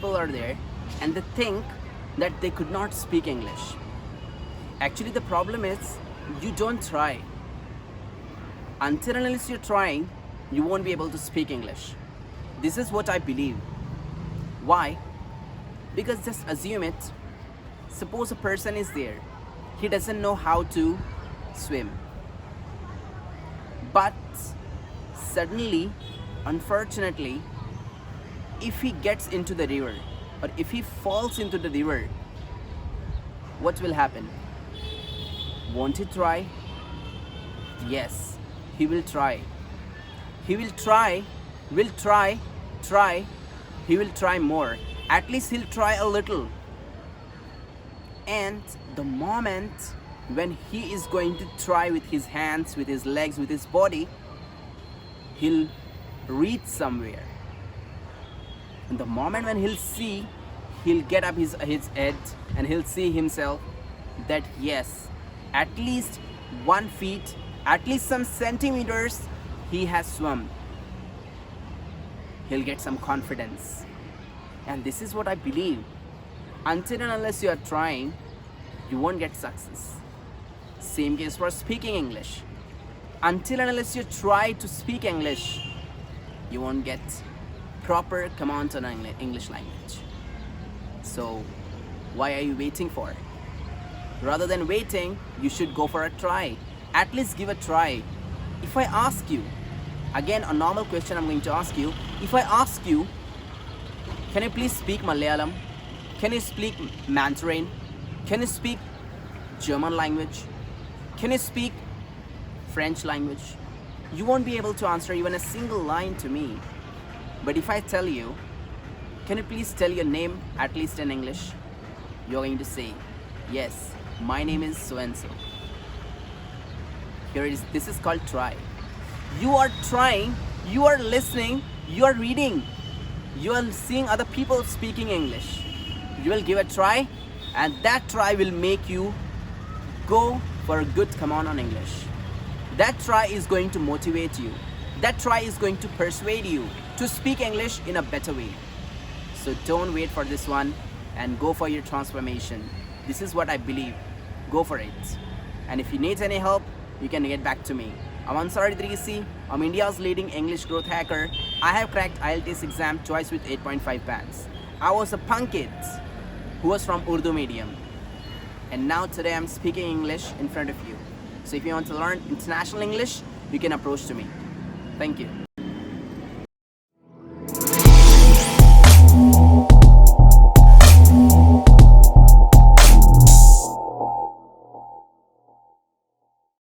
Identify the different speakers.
Speaker 1: people are there and they think that they could not speak English. Actually, the problem is you don't try. Until and unless you're trying, you won't be able to speak English. This is what I believe. Why? Because just assume it. Suppose a person is there. He doesn't know how to swim. But suddenly, unfortunately, if he gets into the river or if he falls into the river, what will happen? Won't he try? Yes, he will try. He will try, he will try more. At least he'll try a little. And the moment when he is going to try with his hands, with his legs, with his body, he'll reach somewhere. And the moment when he'll get up his head and he'll see himself that yes, at least 1 feet, at least some centimeters, he has swum. He'll get some confidence. And this is what I believe. Until and unless you are trying, you won't get success. Same case for speaking English. Until and unless you try to speak English, you won't get proper commands on English language. So why are you waiting for? Rather than waiting, you should go for a try. At least give a try. If I ask you, again a normal question I'm going to ask you. If I ask you, can you please speak Malayalam? Can you speak Mandarin? Can you speak German language? Can you speak French language? You won't be able to answer even a single line to me. But if I tell you, can you please tell your name at least in English? You're going to say, yes, my name is so-and-so. This is called try. You are trying, you are listening, you are reading, you are seeing other people speaking English. You will give a try, and that try will make you go for a good command on English. That try is going to motivate you. That try is going to persuade you to speak English in a better way. So don't wait for this one and go for your transformation. This is what I believe. Go for it. And if you need any help, you can get back to me. I'm Ansār Idrīsi. I'm India's leading English growth hacker. I have cracked IELTS exam twice with 8.5 bands. I was a punk kid who was from Urdu medium. And now today I'm speaking English in front of you. So if you want to learn international English, you can approach to me. Thank you.